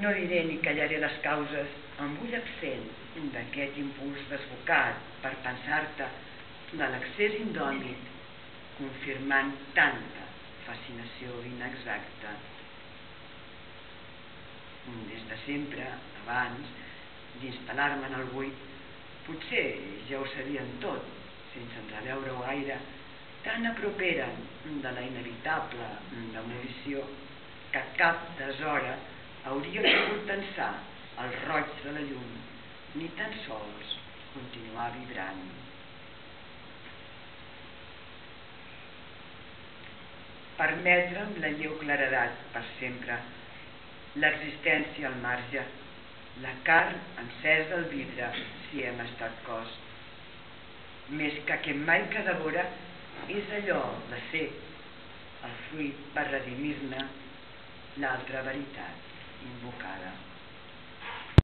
No diré ni callaré les causes amb ull absent d'aquest impuls desbocat per pensar-te de l'accés indòmit, confirmant tanta fascinació inexacta. Des de sempre, abans d'instal·lar-me en el buit, potser ja ho sabien tot, sense entreveure-ho gaire, tan a prop eren de la inevitable demolició que cap deshora hauria pogut tensar el roig de la llum, ni tan sols continuar vibrant. Permetre amb la lleu claredat per sempre l'existència al marge, la carn encesa al vidre si hem estat cos. Més que mai que devora és allò de ser el fruit per redimir-ne l'altra veritat invocada.